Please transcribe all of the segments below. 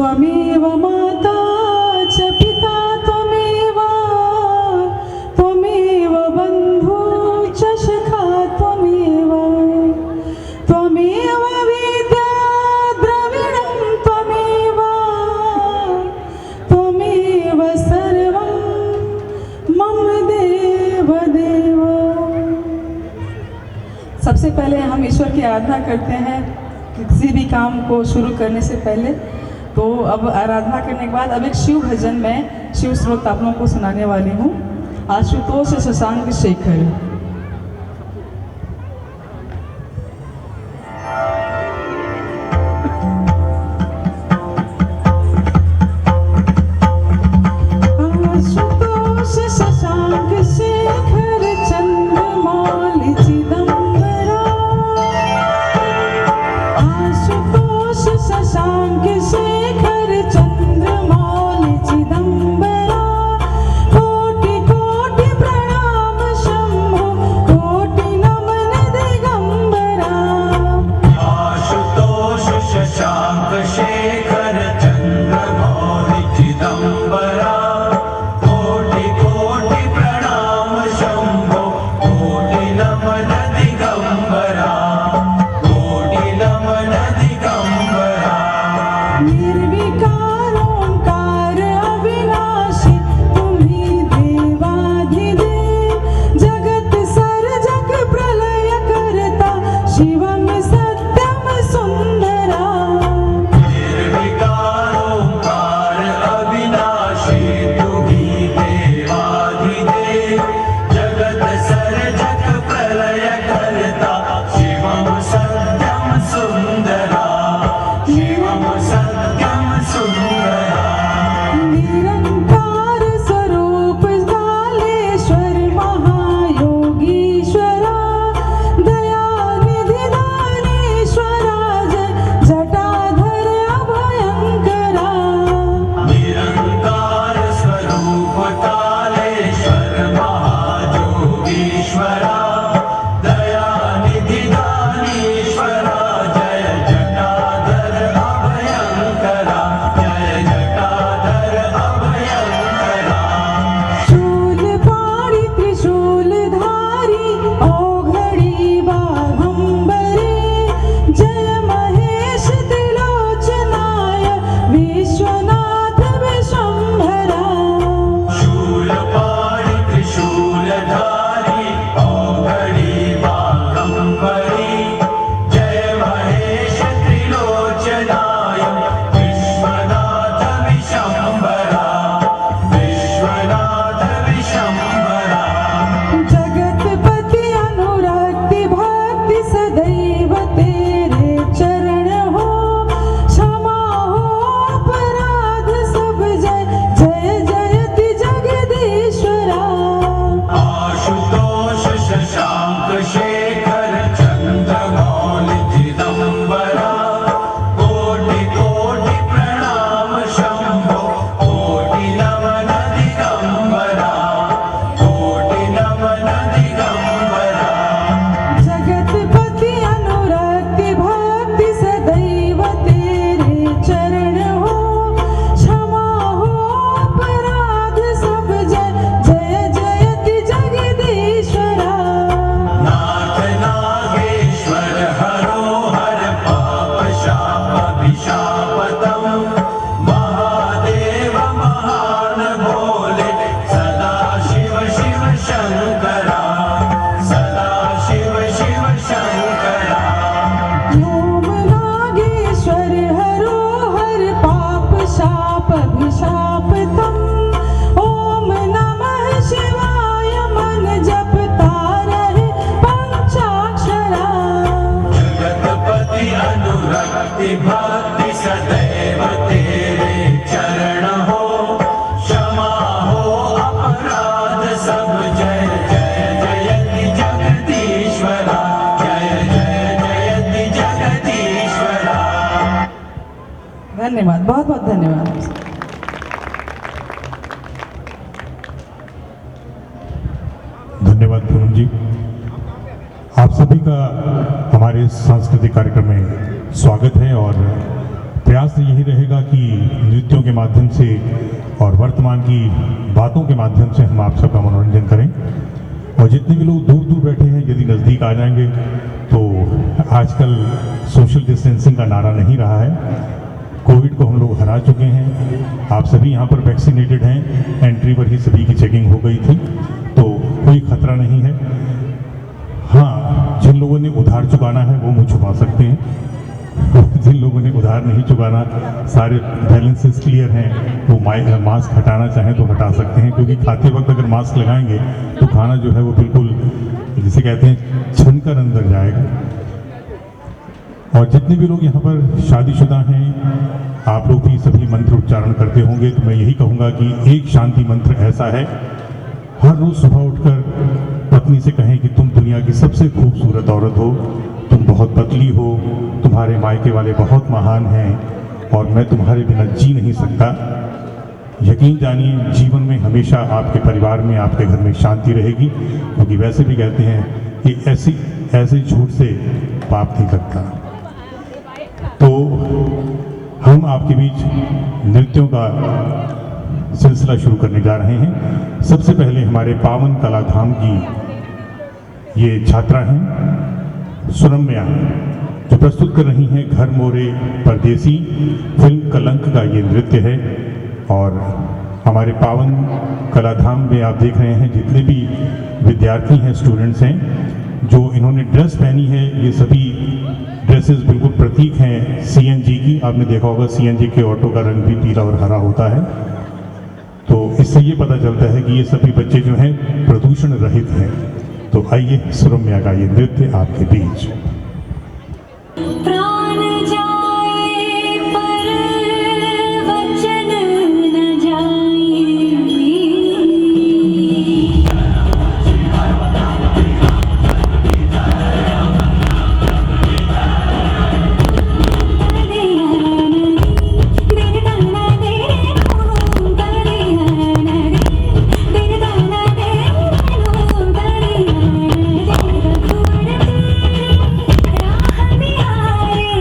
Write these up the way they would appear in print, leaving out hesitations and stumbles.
त्वमेव माता च पिता त्वमेव त्वमेव बन्धु च सखा त्वमेव त्वमेव विद्या द्रविणं त्वमेव त्वमेव सर्वं मम देव देव। सबसे पहले हम ईश्वर की आराधना करते हैं किसी भी काम को शुरू करने से पहले। तो अब आराधना करने के बाद अब एक शिव भजन में शिव स्रोत आप लोगों को सुनाने वाली हूँ। आशुतोष शशांक शेखर। आशुतोष शशांक शेखर चंद्रमौलि चिदंबरा। आशुतोष शशांक शेखर चंद्रमौलि चिदंबरा। कोटि कोटि प्रणाम शंभो कोटि नमन दिगंबरा। आशुतोष शशांक शेखर चंद्रमौलि चिदंबरा। कोटि कोटि प्रणाम शंभो कोटि नमन दिगंबरा। कोटि नमन दिगंबरा। निर्विकार ओंकार अविनाशी तुम्ही देवाधिदेव। जगत सर्जक प्रलय करता शिवम सत्यम सुंदरा। निर्विकार ओंकार अविनाशी तुम्ही देवाधिदेव। जगत सर्जक प्रलय करता शिवम सत्यम सुंदरा। शिवम सत्यम सुंदरा। निरंकार स्वरूप कालेश्वर महायोगीश्वरा। दयानिधि दानेश्वरा जय जटाधर अभयंकरा। निरंकार स्वरूप कालेश्वर महायोगीश्वरा। दयानिधि दानीश्वरा जय जटाधर अभयंकरा। जय जटाधर अभयंकरा। शूलपाणि त्रिशूलधारी औघड़ी बाघंबरे। जय महेश त्रिलोचनाय विश्वनाथ विशंभरा। शूलपाणि त्रिशूलधारी औघड़ी बाघंबरी। जय महेश त्रिलोचनाय विश्वनाथ विशंभरा। विश्वनाथ विशंभरा। जगतपति अनुरक्ति भक्ति सदैव तेरे चरण हो। क्षमा हो अपराध सब जय जय जयति जगदीश्वरा। आशुतोष शशांक शेखर चंद्रमौलि चिदंबरा। कोटि कोटि प्रणाम शंभो कोटि नमन दिगंबरा। कोटि नमन दिगंबरा। जगतपति अनुरक्ति भक्ति सदैव तेरे चरण हो। क्षमा हो अपराध सब जय जय जयति जगदीश्वरा। नाथ नागेश्वर हरो हर पाप शाप अभिशापतम। महादेव महान भोले सदा शिव शिव शंकरा। सदा शिव शिव शंकरा। ओम नागेश्वर हरो हर पाप शाप अभिशापतम। ओम नमः शिवाय मन जपता रहे पंचाक्षरा। जगतपति अनुरक्ति भक्ति सदैव तेरे चरण हो। क्षमा हो अपराध सब जय जय जयति जगदीश्वरा। जय जय जयति जगदीश्वरा। धन्यवाद, बहुत बहुत धन्यवाद। धन्यवाद पूनम जी। आप सभी का हमारे सांस्कृतिक कार्यक्रम में स्वागत है और प्रयास यही रहेगा कि नृत्यों के माध्यम से और वर्तमान की बातों के माध्यम से हम आप सबका मनोरंजन करें। और जितने भी लोग दूर दूर बैठे हैं यदि नज़दीक आ जाएंगे तो आजकल सोशल डिस्टेंसिंग का नारा नहीं रहा है। कोविड को हम लोग हरा चुके हैं। आप सभी यहाँ पर वैक्सीनेटेड हैं। एंट्री पर ही सभी की चेकिंग हो गई थी, तो कोई खतरा नहीं है। हाँ, जिन लोगों ने उधार चुकाना है वो मुँह छुपा सकते हैं। जिन लोगों ने उधार नहीं चुकाना, सारे बैलेंसेस क्लियर हैं, वो मास्क हटाना चाहें तो हटा सकते हैं, क्योंकि खाते वक्त अगर मास्क लगाएंगे तो खाना जो है वो बिल्कुल जिसे कहते हैं छनकर अंदर जाएगा। और जितने भी लोग यहाँ पर शादीशुदा हैं, आप लोग भी सभी मंत्र उच्चारण करते होंगे, तो मैं यही कहूँगा कि एक शांति मंत्र ऐसा है, हर रोज़ सुबह उठकर पत्नी से कहें कि तुम दुनिया की सबसे खूबसूरत औरत हो, तुम बहुत पतली हो, तुम्हारे मायके वाले बहुत महान हैं और मैं तुम्हारे बिना जी नहीं सकता। यकीन जानिए जीवन में हमेशा आपके परिवार में, आपके घर में शांति रहेगी, क्योंकि वैसे भी कहते हैं कि ऐसे झूठ से पाप नहीं लगता। तो हम आपके बीच नृत्यों का सिलसिला शुरू करने जा रहे हैं। सबसे पहले हमारे पावन कलाधाम की ये छात्रा हैं सुरम्या, जो प्रस्तुत कर रही हैं घर मोरे परदेसी फिल्म कलंक का ये नृत्य है। और हमारे पावन कलाधाम में आप देख रहे हैं जितने भी विद्यार्थी हैं, स्टूडेंट्स हैं, जो इन्होंने ड्रेस पहनी है, ये सभी ड्रेसेस बिल्कुल प्रतीक हैं सीएनजी की। आपने देखा होगा सीएनजी के ऑटो का रंग भी पीला और हरा होता है, तो इससे ये पता चलता है कि ये सभी बच्चे जो हैं प्रदूषण रहित हैं। तो आइए सुरम्या का ये नृत्य आपके बीच। प्राण जाए पर वचन न जाए, राह निहारे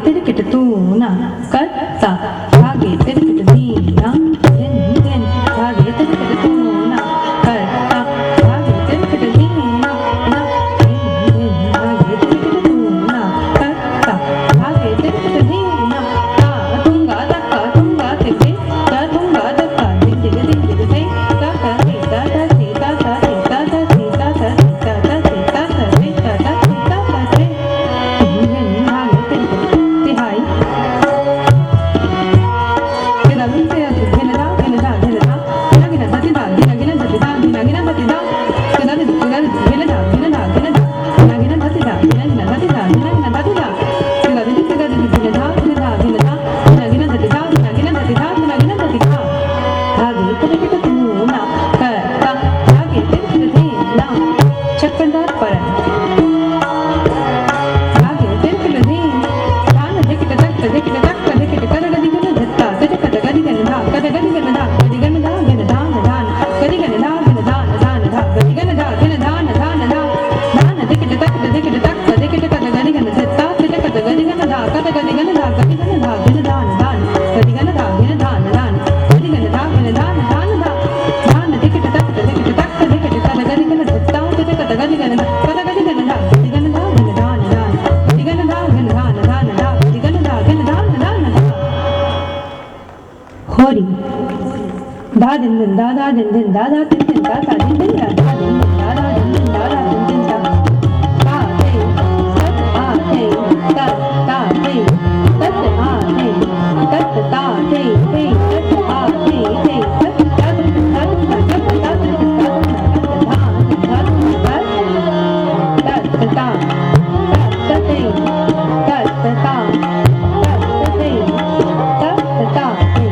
तिरकिट तू ना करता धागे तिरकिट दीना दिन दिन धागे तिरकिट तू ना करता धागे तिरकिट दीना ना दिन दिन धागे तिरकिट तू ना करता धागे तिरकिट दीना ता तुंगा तक्का तुंगा तिके ता तुंगा तक्का दिन दिन दिन दिन से ता ता सी ता ता सी ता ता सी ता ता सी ता ता सी ता ता सी ता ता सी ता ता सी ता ता से धागे तिरकिट तिहाई चक्करदार परन धागे तिरकिट दी धान दिकिट तक दिकिट तक दिकिट कर गदी गन धत्ता तज कद गदी गन धा कद गदी गन धा गदी गन धा गन धान धान गदी गन धा गन धान धान धा गदी गन धा गन धान धान धा धान दिकिट तक दिकिट कद गदी गन धत्ता तज कद गदी गन धा कद गदी गन धा गदी गन धा गन धान धान गदी गन धा गन धान धान गदी गन धा गन धान धान धा धान दिकिट तक दिकिट कद गदी गन धत्ता तज कद गदी गन धा कद गदी गन धा गदी गन धा गन धान धान गदी गन धा गन धान धान धा गदी गन धा गन धान धान धा होरी दा दिन दिन दा दा दिन दिन दा दा दिन दिन दा दा दिन दिन दा दा दिन दिन दा दा दिन दिन दा दा दिन दिन दा ता ते सत आ ते तत ता ते तत आ ते तत ता ते तत आ ते तत तत तत तत तत तत धा धा तत ता तत ते तत ता तत ते तत ता ते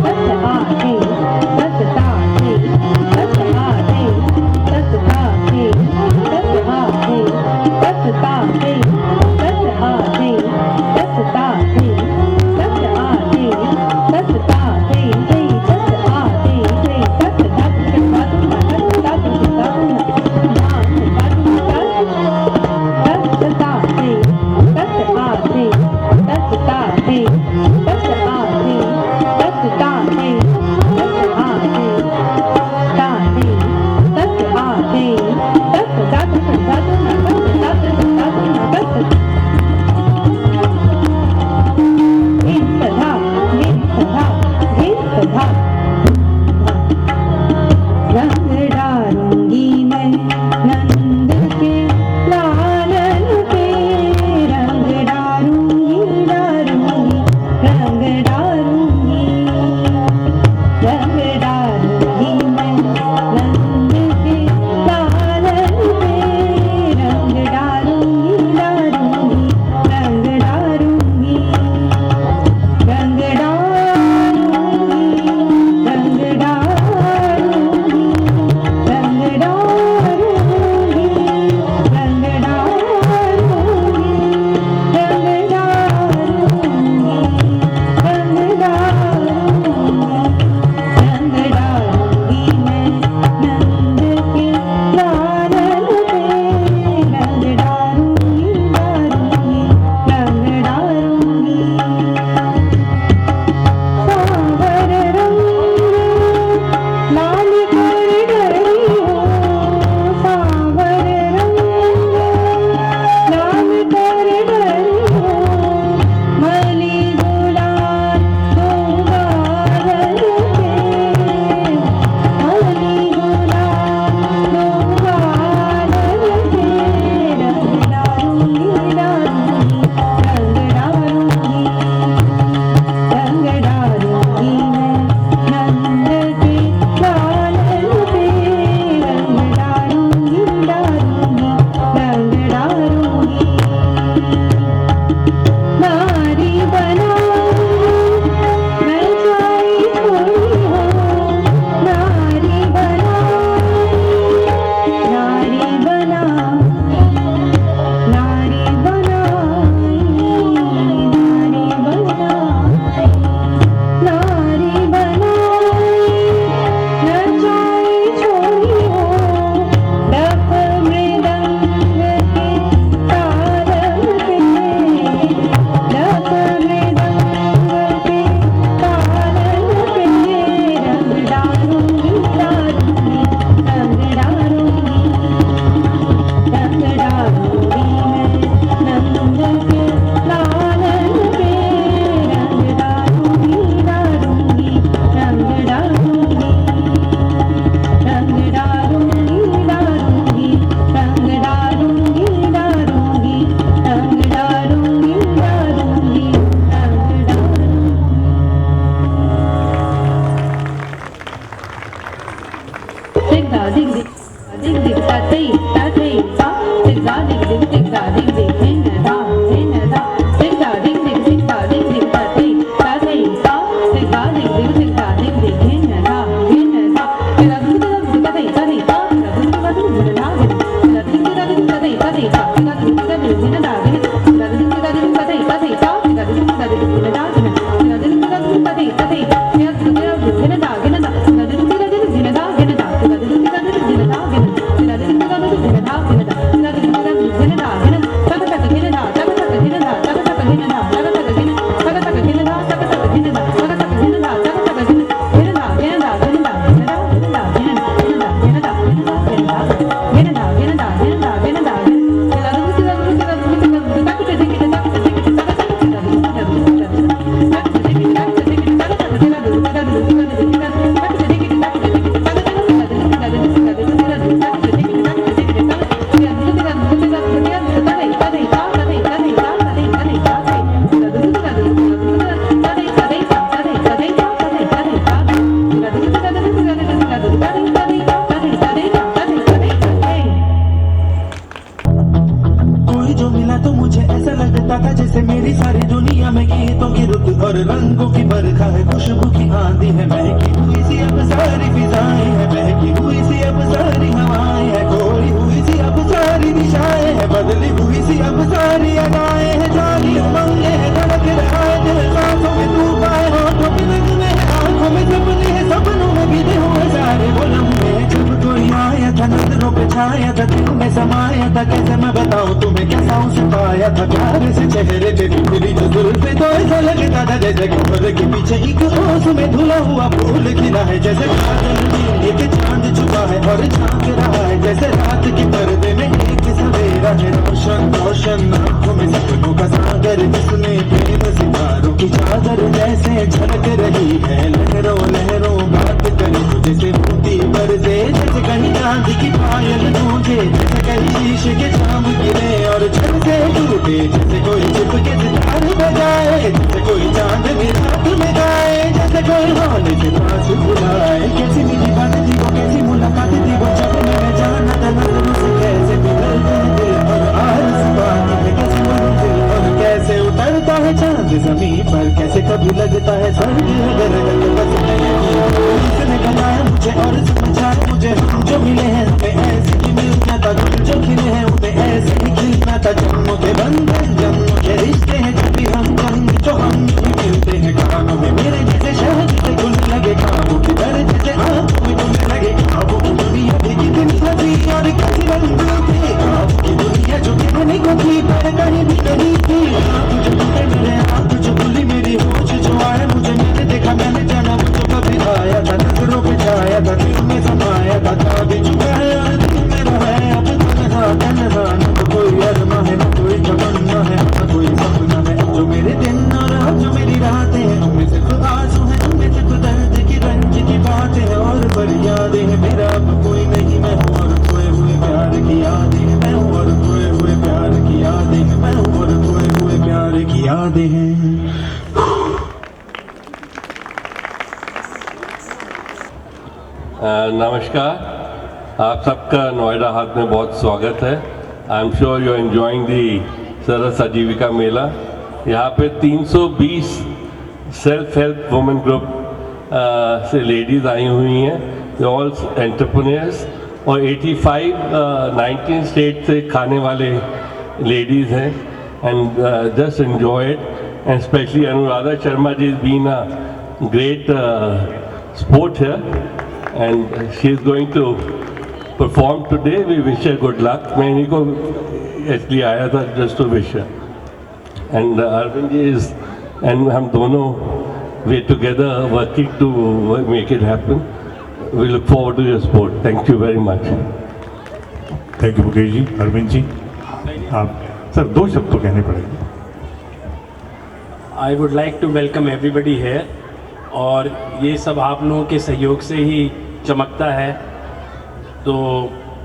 तत आ ते तत ता ते तत आ ते डालूंगी मैं नंद के लालन पे रंग डालूंगी डालूंगी रंग डालूंगी रंग डालूंगी डालूंगी रंग डालूंगी डालूंगी रंग डालूंगी डालूंगी रंग डालूंगी dig dig ta tei ta dig da dig da dig hen da dig da dig ta tei ta dig da dig hen da तेरा dig ta tei ta tei ta तेरा dig ta dig ta tei ta tei ta तेरा dig ta dig hen da तेरा dig ta dig ta tei ta tei ta तेरा dig ta dig hen da तेरा dig ta dig ta tei ta tei तेरा dig hen da तेरा dig ta dig hen da तेरा dig ta dig hen da कोई जो मिला तो मुझे ऐसा लगता था जैसे मेरी सारी दुनिया में गीतों की रुत और रंगों की बरखा है, खुशबू की आंधी है, महकी हुई सी अब सारी फिजाएं है, महकी हुई सी अब सारी हवाएं है, खोई हुई सी अब सारी दिशाएं है, बदली हुई सी अब सारी अदाएं है, जाली उमंगे है, धड़क रहा है दिल, सांसों में तूफान है, होठों पे रंग में है, आंखों में सपने है, सपनों में गिरे हुए सारे वो लम्हे। जब कोई आया था नजरों पे छाया था, दिल में समाया था, कैसे मैं बताऊं तुम्हें कैसा उसे पाया था, प्यार से चेहरे पे बिखरी जो जुल्फे तो ऐसा लगता था जैसे कब्र के पीछे एक ओस में धुला हुआ फूल खिला है, जैसे बादल में एक चांद छुपा है और झांक रहा है, जैसे रात के पर्दे में एक सवेरा है, रोशन रोशन आंखों में सपनों का सागर, जिसमें प्रेम सितारों की चादर जैसे झलक रही है, लहरों लहरों बात करे जैसे मोती बरसे, जैसे कहीं चांद की पायल गूंजे, जैसे कहीं शीशे के चाम गिरे और छत से टूटे, जैसे कोई चुप के सितार बजाए, जैसे कोई चांद में रात में गाए, जैसे कोई होने के पास बुलाए, कैसी मीठी बात थी वो, कैसी मुलाकात थी वो, जब मैंने जाना था नजरों से कैसे बिगड़ते हैं दिल और आरज़ू पानी में कैसे मंजिल और कैसे उतरता है चांद जमीन पर, कैसे कभी लगता है स्वर्ग अगर बस इसने बनाया मुझे और समझाया मुझे, हम जो मिले हैं हमें ऐसे ही मिलना था, तुम जो खिले हैं उन्हें ऐसे ही खिलना था, जन्मों के बंधन जन्मों के रिश्ते हैं, जब भी हम कहेंगे तो हम ही मिलते हैं, कानों में मेरे जैसे शहद से घुलने लगे, कानों के दर जैसे आंखों में घुलने लगे, ख्वाबों की दुनिया भी कितनी हंसी और कैसी रंग थी, ख्वाबों की दुनिया जो कहने को थी पर कहीं भी नहीं थी, आँख जो टूटे मेरे आँख जो खुली मेरी होश जो आए मुझे, मैंने देखा मैंने जाना वो जो कभी आया था, नजरों पे छाया था, दिल में समाया था, था भी चुका है और दिल में रहा है अब तन्हा, न तो कोई अरमा है न कोई तमन्ना है न कोई सपना है, अब जो मेरे दिन और अब जो मेरी रातें हैं उनमें सिर्फ आंसू है, उनमें सिर्फ दर्द की रंज की बातें हैं और फरियादें हैं, मेरा अब कोई नहीं मैं हूँ और खोए हुए प्यार की यादें हैं, मैं हूँ और खोए हुए प्यार की यादें हैं, मैं हूँ और खोए हुए प्यार की यादें हैं। नमस्कार, आप सबका नोएडा हाट में बहुत स्वागत है। I am sure you are enjoying the Saras Aajeevika Mela. यहाँ पे 320 सेल्फ हेल्प वुमेन ग्रुप से लेडीज़ आई हुई हैं, दे ऑल एंटरप्रेन्योर्स, और 19 स्टेट से खाने वाले लेडीज़ हैं, and just enjoy it, and specially Anuradha Sharma ji is been a great sport here, and she is going to perform today. We wish her good luck. मैं इन्हीं को इसलिए आया था just to wish her. And Arvind ji is, and हम दोनों we together working to make it happen. We look forward to your support. Thank you very much. Thank you Mukesh ji. Arvind ji, आप sir 2 शब्द तो कहने पड़ेंगे। I would like to welcome everybody here, और ये सब आप लोगों के सहयोग से ही चमकता है, तो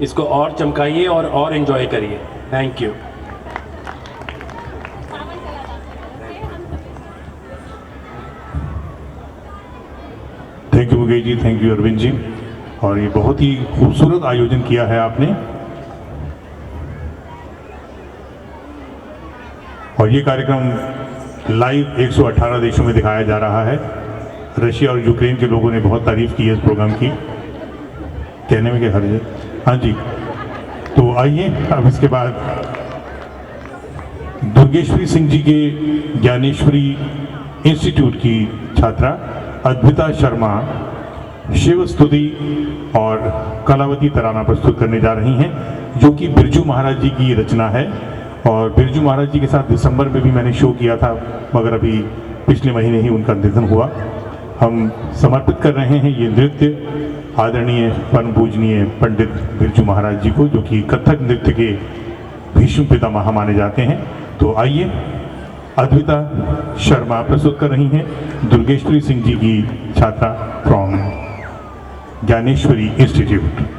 इसको और चमकाइए और इन्जॉय करिए। Thank you. Thank you Mukesh ji, thank you Arvind ji. और ये बहुत ही खूबसूरत आयोजन किया है आपने, और ये कार्यक्रम लाइव 118 देशों में दिखाया जा रहा है। रशिया और यूक्रेन के लोगों ने बहुत तारीफ की है इस प्रोग्राम की, कहने में क्या हर्ज है। हाँ जी, तो आइए अब इसके बाद दुर्गेश्वरी सिंह जी के ज्ञानेश्वरी इंस्टीट्यूट की छात्रा अद्विता शर्मा शिव स्तुति और कलावती तराना प्रस्तुत करने जा रही हैं, जो कि बिरजू महाराज जी की रचना है। और बिरजू महाराज जी के साथ दिसंबर में भी मैंने शो किया था, मगर अभी पिछले महीने ही उनका निधन हुआ। हम समर्पित कर रहे हैं ये नृत्य आदरणीय परम पूजनीय पंडित बिरजू महाराज जी को, जो कि कथक नृत्य के भीष्म पितामह माने जाते हैं। तो आइए, अद्विता शर्मा प्रस्तुत कर रही हैं दुर्गेश्वरी सिंह जी की छात्रा फ्रॉम ज्ञानेश्वरी इंस्टीट्यूट।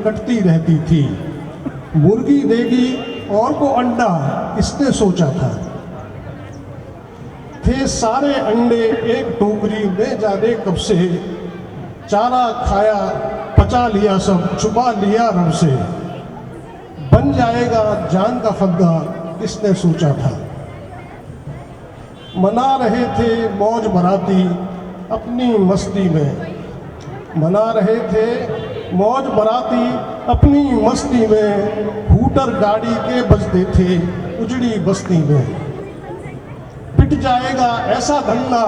कटती रहती थी, मुर्गी देगी और को अंडा, इसने सोचा था। थे सारे अंडे एक टोकरी में, जाने कब से चारा खाया पचा लिया सब, छुपा लिया रब से। बन जाएगा जान का फग्गा, इसने सोचा था। मना रहे थे मौज बराती अपनी मस्ती में, मना रहे थे मौज बराती अपनी मस्ती में। हूटर गाड़ी के बजते थे उजड़ी बस्ती में। मिट जाएगा ऐसा धंधा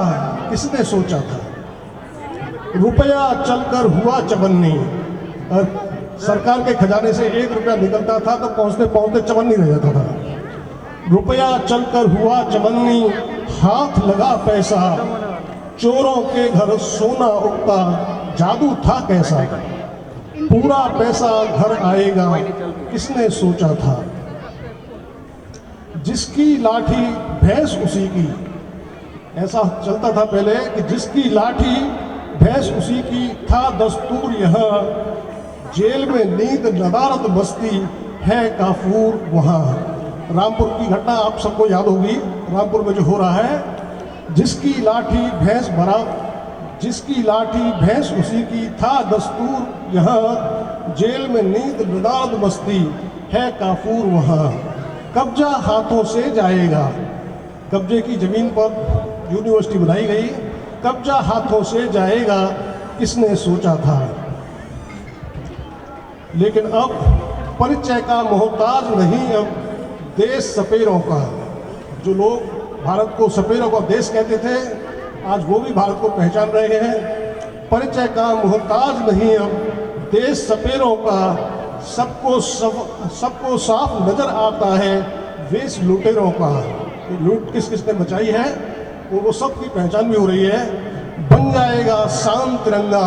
किसने सोचा था। रुपया चलकर हुआ चवन्नी, और सरकार के खजाने से 1 रुपया निकलता था तो पहुंचते पहुंचते चवन्नी रह जाता था। रुपया चलकर हुआ चवन्नी, हाथ लगा पैसा, चोरों के घर सोना उगता, जादू था कैसा। पूरा पैसा घर आएगा किसने सोचा था। जिसकी लाठी भैंस उसी की, ऐसा चलता था पहले कि जिसकी लाठी भैंस उसी की, था दस्तूर यहाँ। जेल में नींद नदारत मस्ती, है काफूर वहाँ। रामपुर की घटना आप सबको याद होगी, रामपुर में जो हो रहा है। जिसकी लाठी भैंस भरा, जिसकी लाठी भैंस उसी की, था दस्तूर यहाँ। जेल में नींद नदारत मस्ती, है काफूर वहाँ। कब्जा हाथों से जाएगा, कब्जे की जमीन पर यूनिवर्सिटी बनाई गई, कब्जा हाथों से जाएगा किसने सोचा था। लेकिन अब परिचय का मोहताज नहीं, अब देश सपेरों का। जो लोग भारत को सपेरों का देश कहते थे, आज वो भी भारत को पहचान रहे हैं। परिचय का मोहताज नहीं, अब देश सपेरों का। सबको साफ नजर आता है वेश लुटेरों का। लूट किस किस ने मचाई है वो सबकी पहचान भी हो रही है। बन जाएगा शान तिरंगा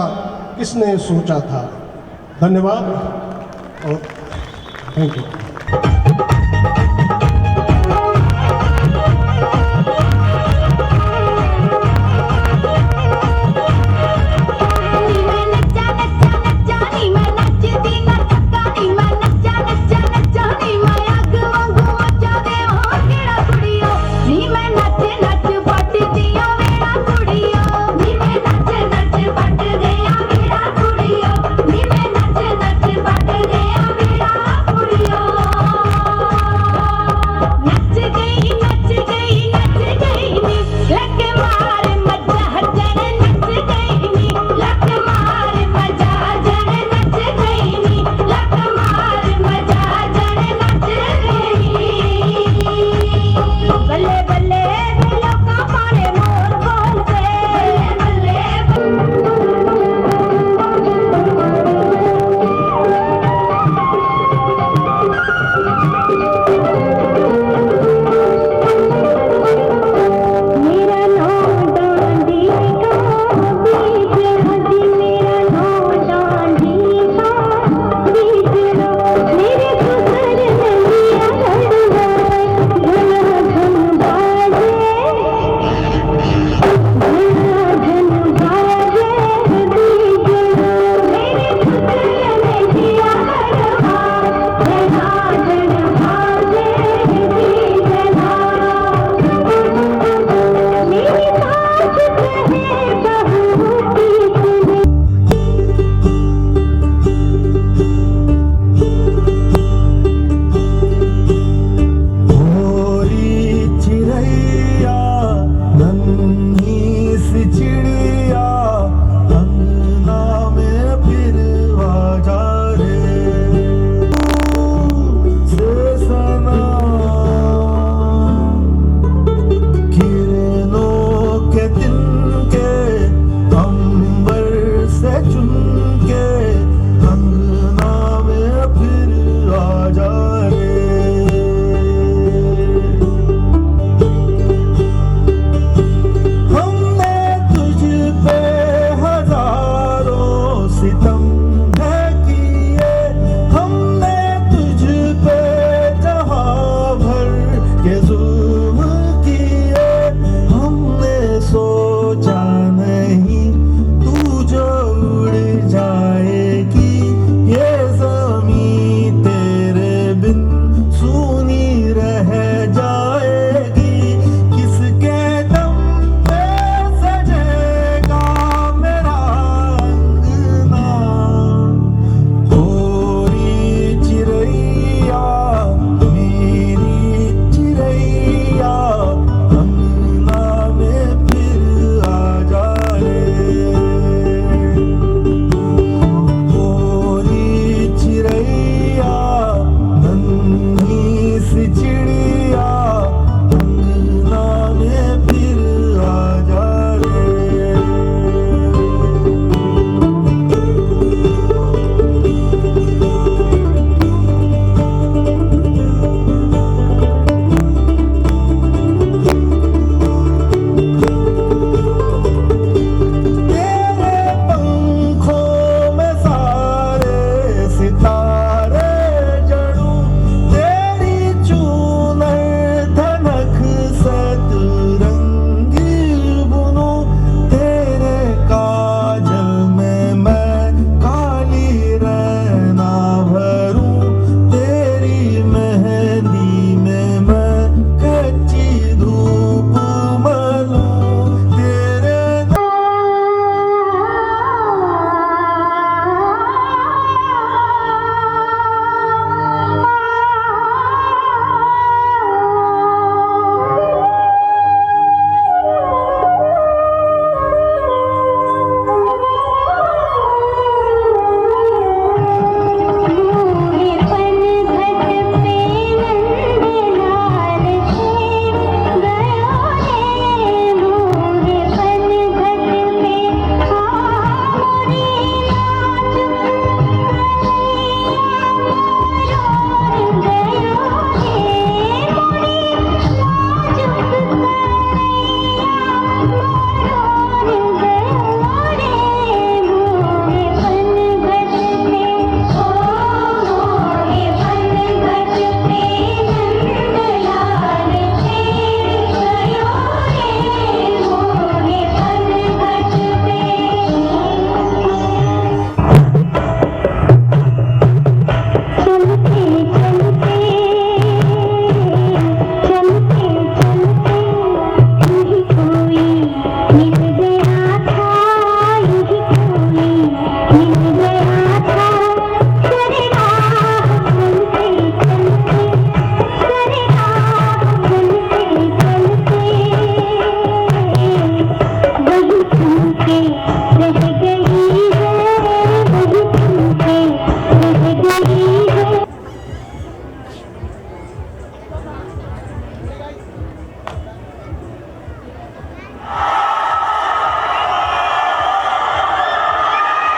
किसने सोचा था। धन्यवाद और थैंक यू। कुड़ियों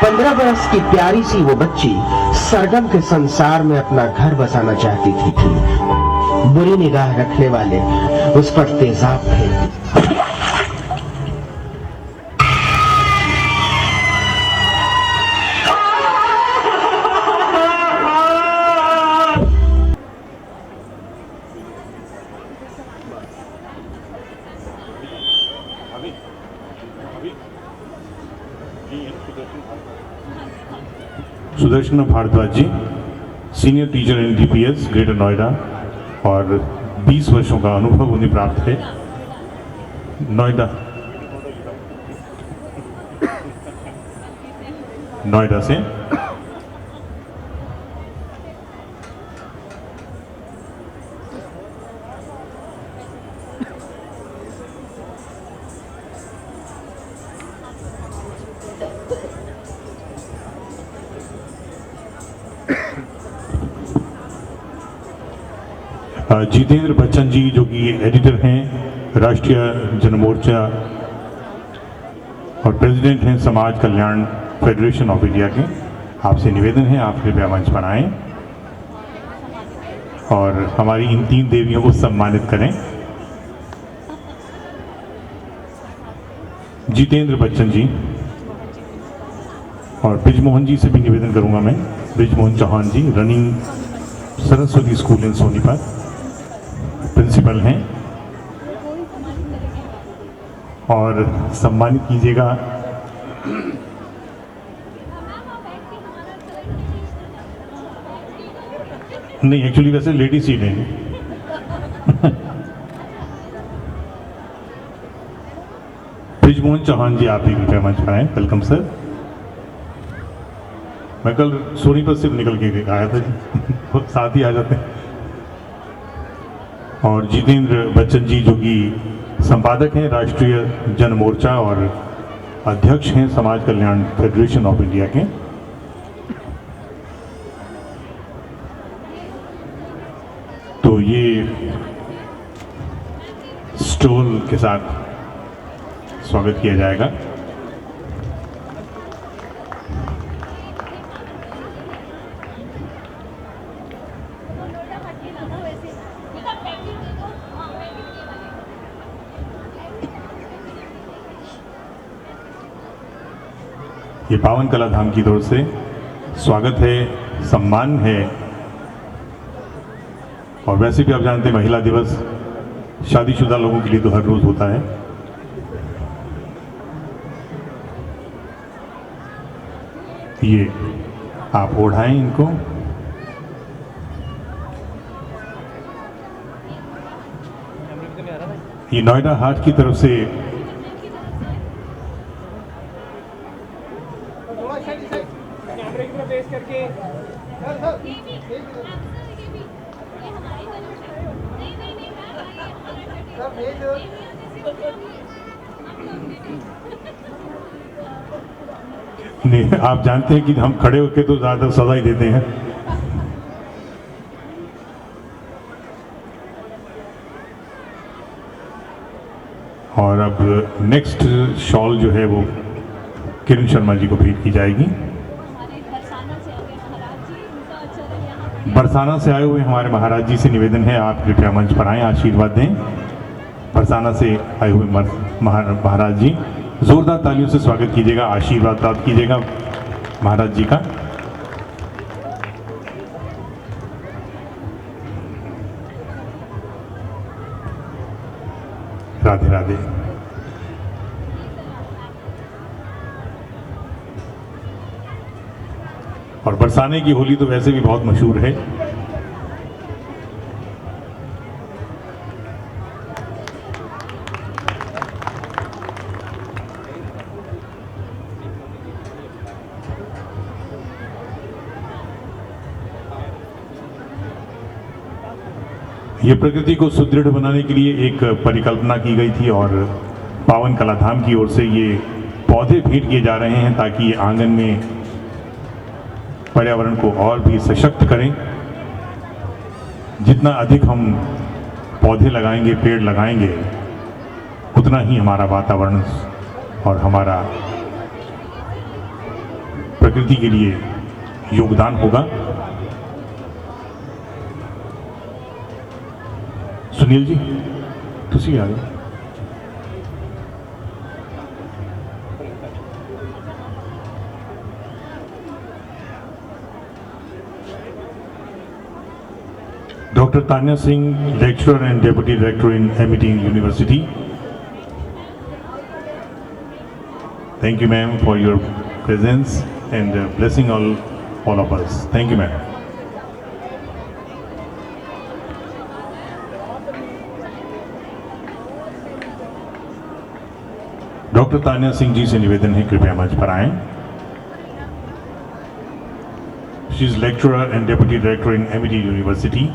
15 बरस की प्यारी सी वो बच्ची सरगम के संसार में अपना घर बसाना चाहती थी। बुरी निगाह रखने वाले उस पर तेजाब फेंकते। Sudarshan Bharadwaj ji, senior teacher in DPS greater Noida और 20 वर्षों का अनुभव उन्हें प्राप्त है। नोएडा से जितेंद्र बच्चन जी, जो कि एडिटर हैं राष्ट्रीय जनमोर्चा और प्रेसिडेंट हैं समाज कल्याण फेडरेशन ऑफ इंडिया के। आपसे निवेदन है आप कृपया मंच पर आएं और हमारी इन 3 देवियों को सम्मानित करें। जितेंद्र बच्चन जी और ब्रिजमोहन जी से भी निवेदन करूंगा मैं। Brijmohan Chauhan ji, running Saraswati school in Sonipat, principal हैं और सम्मानित कीजिएगा नहीं, एक्चुअली वैसे लेडी सीट है। ब्रिजमोहन चौहान जी, आप भी कृपया मंच पर आए। Welcome sir. मैं कल सोनीपत से निकल के आया था जी, साथ ही आ जाते हैं। और जितेंद्र बच्चन जी, जो कि संपादक हैं राष्ट्रीय जनमोर्चा और अध्यक्ष हैं समाज कल्याण फेडरेशन ऑफ इंडिया के। तो ये स्टोल के साथ स्वागत किया जाएगा। ये पावन कला धाम की तरफ से स्वागत है, सम्मान है। और वैसे भी आप जानते हैं महिला दिवस शादीशुदा लोगों के लिए तो हर रोज होता है। ये आप ओढ़ाएं इनको। ये नोएडा हाट की तरफ से नहीं, आप जानते हैं कि हम खड़े होकर तो ज़्यादा सजा ही देते हैं। और अब नेक्स्ट शॉल जो है वो किरण शर्मा जी को भेंट की जाएगी। बरसाना से आए हुए हमारे महाराज जी से निवेदन है आप कृपया मंच पर आएं, आशीर्वाद दें। बरसाना से आए हुए महाराज जी, जोरदार तालियों से स्वागत कीजिएगा, आशीर्वाद प्राप्त कीजिएगा महाराज जी का। राधे राधे। और बरसाने की होली तो वैसे भी बहुत मशहूर है। ये प्रकृति को सुदृढ़ बनाने के लिए एक परिकल्पना की गई थी और पावन कला धाम की ओर से ये पौधे भेंट किए जा रहे हैं ताकि ये आंगन में पर्यावरण को और भी सशक्त करें। जितना अधिक हम पौधे लगाएंगे, पेड़ लगाएंगे, उतना ही हमारा वातावरण और हमारा प्रकृति के लिए योगदान होगा। सुनील जी तुसी आ गए। Dr. Tanya Singh, lecturer and deputy director in MET University. Thank you, ma'am, for your presence and blessing all of us. Thank you, ma'am. Doctor Tanya Singh ji से निवेदन है कृपया मंच पर आएं। She is lecturer and deputy director in MET university.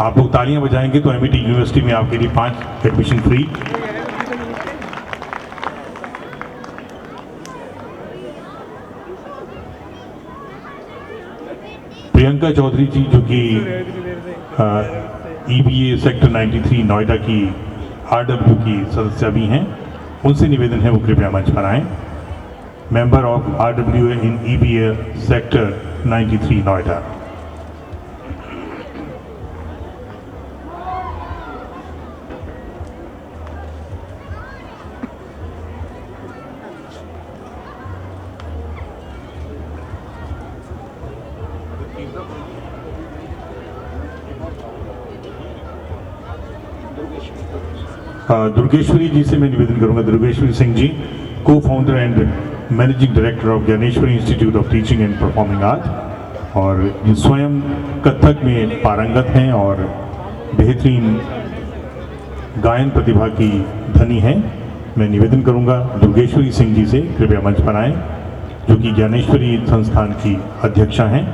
आप लोग तालियां बजाएंगे तो MET यूनिवर्सिटी में आपके लिए 5 एडमिशन फ्री। प्रियंका चौधरी जी जो कि EBA सेक्टर 93 नोएडा की RW की सदस्य भी हैं, उनसे निवेदन है वो कृपया मंच पर आएं। Member of RW in EBA sector 93 Noida. Durgeshwari ji से मैं निवेदन करूंगा, Durgeshwari Singh ji, co founder and managing director of Gyaneshwari institute of teaching and performing art, और ये स्वयं कथक में पारंगत हैं और बेहतरीन गायन प्रतिभा की धनी हैं। मैं निवेदन करूंगा दुर्गेश्वरी सिंह जी से कृपया मंच पर आएं, जो कि ज्ञानेश्वरी संस्थान की अध्यक्षा हैं।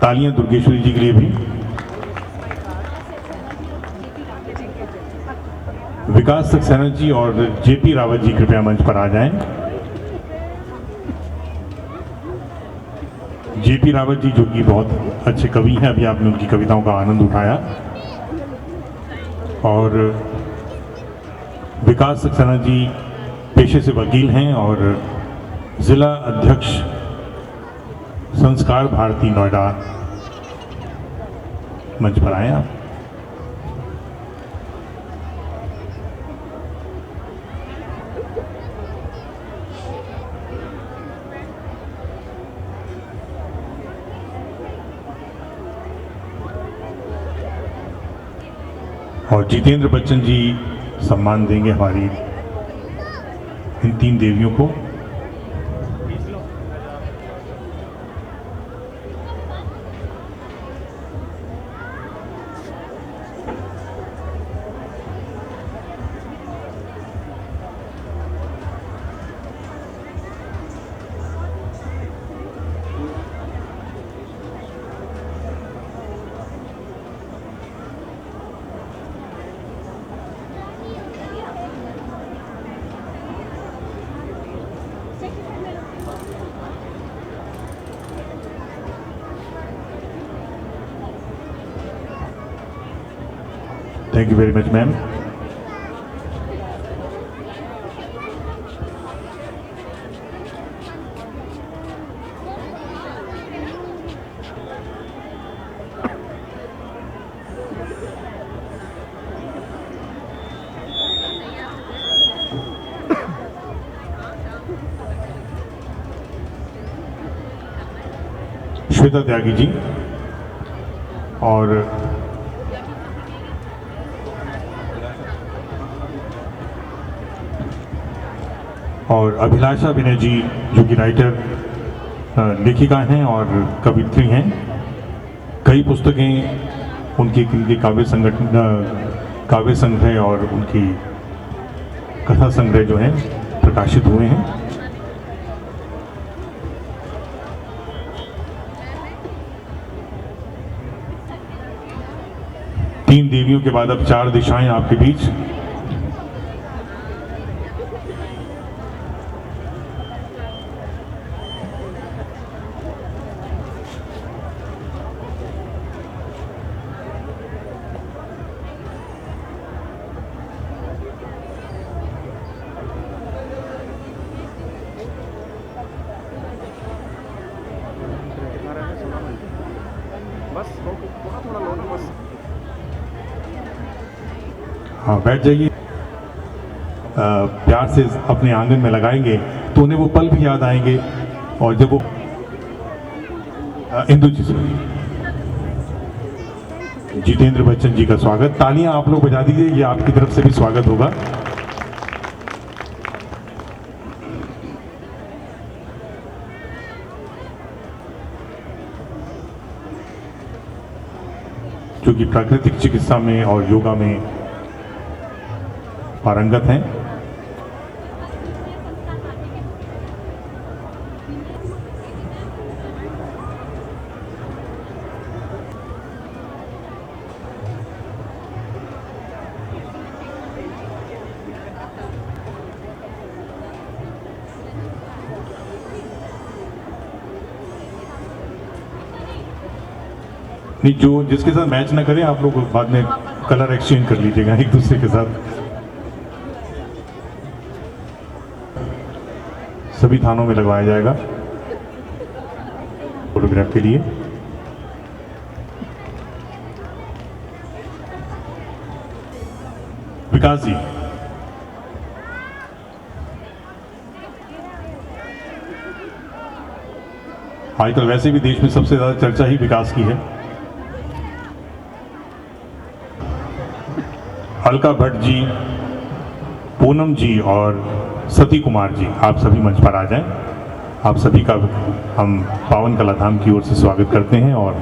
तालियां दुर्गेश्वरी जी के लिए भी। विकास सक्सेना जी और JP रावत जी कृपया मंच पर आ जाएं। JP रावत जी जो कि बहुत अच्छे कवि हैं, अभी आपने उनकी कविताओं का आनंद उठाया। और विकास सक्सेना जी पेशे से वकील हैं और जिला अध्यक्ष संस्कार भारती नोएडा। मंच पर आए आप। और जितेंद्र बच्चन जी सम्मान देंगे हमारी इन 3 देवियों को। Thank you very much, ma'am. Shweta Tyagi ji और अभिलाषा विनय जी जो कि राइटर लेखिका हैं और कवित्री हैं। कई पुस्तकें उनके काव्य संग्रह और उनकी कथा संग्रह जो हैं प्रकाशित हुए हैं। तीन देवियों के बाद अब 4 दिशाएं आपके बीच। हाँ, बैठ जाइए। प्यार से अपने आंगन में लगाएंगे तो उन्हें वो पल भी याद आएंगे। और जब वो इंदु जी से जितेंद्र बच्चन जी का स्वागत, तालियां आप लोग बजा दीजिए, ये आपकी तरफ से भी स्वागत होगा। क्योंकि प्राकृतिक चिकित्सा में और योगा में पारंगत हैं। नहीं, जो जिसके साथ मैच ना करें आप लोग बाद में कलर एक्सचेंज कर लीजिएगा एक दूसरे के साथ। सभी थानों में लगवाया जाएगा फोटोग्राफ के लिए। विकास जी, आजकल वैसे भी देश में सबसे ज्यादा चर्चा ही विकास की है। अलका भट्ट जी, पूनम जी और सती कुमार जी, आप सभी मंच पर आ जाएं। आप सभी का हम पावन कला धाम की ओर से स्वागत करते हैं और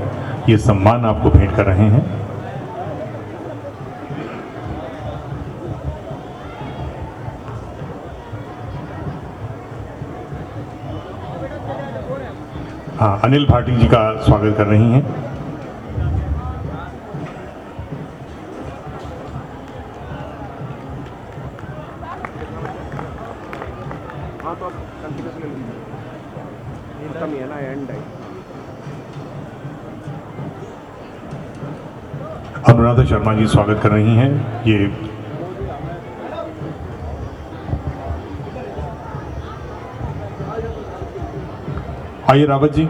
ये सम्मान आपको भेंट कर रहे हैं। हाँ, अनिल भाटी जी का स्वागत कर रही हैं। अनुराधा शर्मा जी स्वागत कर रही हैं। ये आइए रावत जी।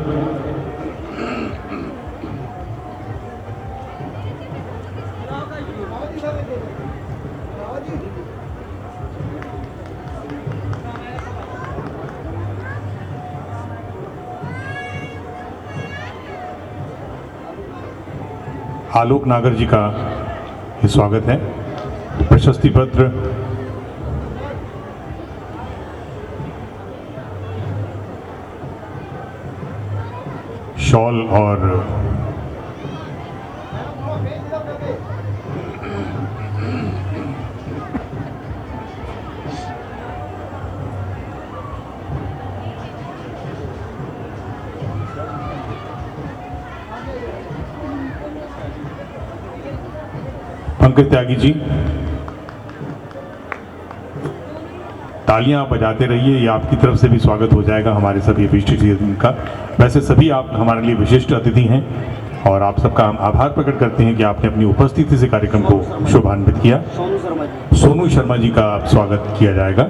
आलोक नागर जी का ये स्वागत है। प्रशस्ति पत्र शॉल और पंकज त्यागी जी, तालियां बजाते रहिए, ये आपकी तरफ से भी स्वागत हो जाएगा हमारे सभी विशिष्ट का। वैसे सभी आप हमारे लिए विशिष्ट अतिथि हैं और आप सबका हम आभार प्रकट करते हैं कि आपने अपनी उपस्थिति से कार्यक्रम को शोभान्वित किया। सोनू शर्मा जी का स्वागत किया जाएगा।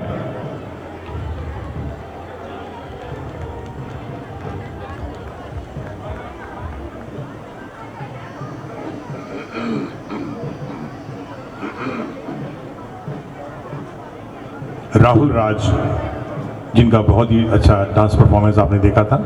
राहुल राज, जिनका बहुत ही अच्छा डांस परफॉर्मेंस आपने देखा था।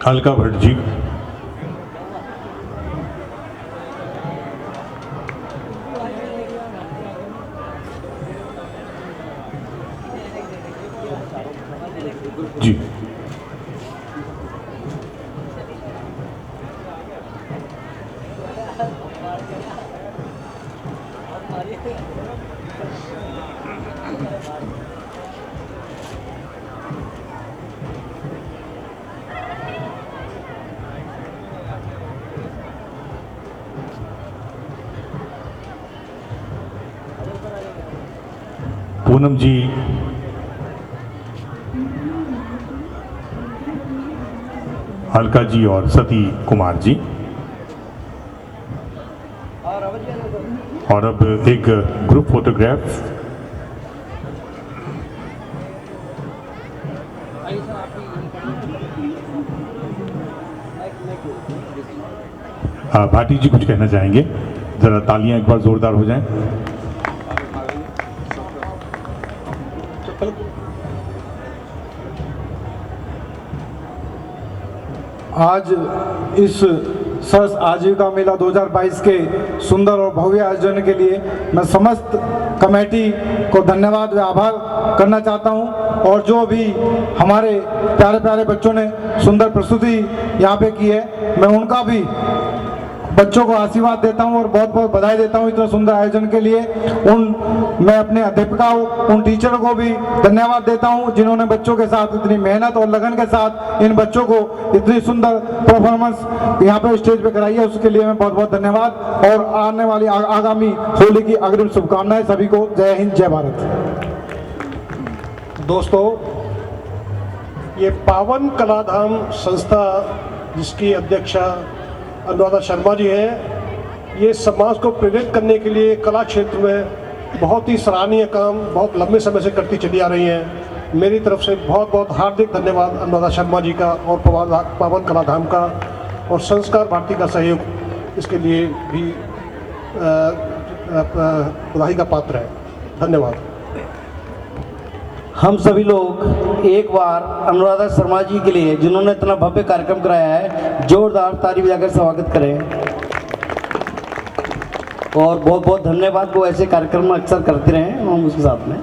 अलका भट्ट जी, जी पूनम जी, अलका जी और सती कुमार जी। और अब एक ग्रुप फोटोग्राफ भाटी जी कुछ कहना चाहेंगे, जरा तालियां एक बार जोरदार हो जाएं। आज इस सरस आजीविका मेला 2022 के सुंदर और भव्य आयोजन के लिए मैं समस्त कमेटी को धन्यवाद व आभार करना चाहता हूं, और जो भी हमारे प्यारे प्यारे बच्चों ने सुंदर प्रस्तुति यहाँ पे की है, मैं उनका भी बच्चों को आशीर्वाद देता हूं और बहुत बहुत बधाई देता हूं इतना सुंदर आयोजन के लिए। मैं अपने अध्यापिकाओं, उन टीचरों को भी धन्यवाद देता हूं जिन्होंने बच्चों के साथ इतनी मेहनत और लगन के साथ इन बच्चों को इतनी सुंदर परफॉर्मेंस यहाँ पे स्टेज पे कराई है, उसके लिए मैं बहुत बहुत धन्यवाद। और आने वाली आगामी होली की अग्रिम शुभकामनाएं सभी को। जय हिंद, जय भारत। दोस्तों, ये पावन कलाधाम संस्था जिसकी अध्यक्षा अनुराधा शर्मा जी है, ये समाज को प्रेरित करने के लिए कला क्षेत्र में बहुत ही सराहनीय काम बहुत लंबे समय से करती चली आ रही हैं। मेरी तरफ से बहुत बहुत हार्दिक धन्यवाद अनुराधा शर्मा जी का और पावन कलाधाम का और संस्कार भारती का सहयोग इसके लिए भी बधाई का पात्र है। धन्यवाद। हम सभी लोग एक बार अनुराधा शर्मा जी के लिए, जिन्होंने इतना भव्य कार्यक्रम कराया है, जोरदार ताली बजाकर स्वागत करें। और बहुत बहुत धन्यवाद, वो ऐसे कार्यक्रम अक्सर करते रहें हम उसके साथ में।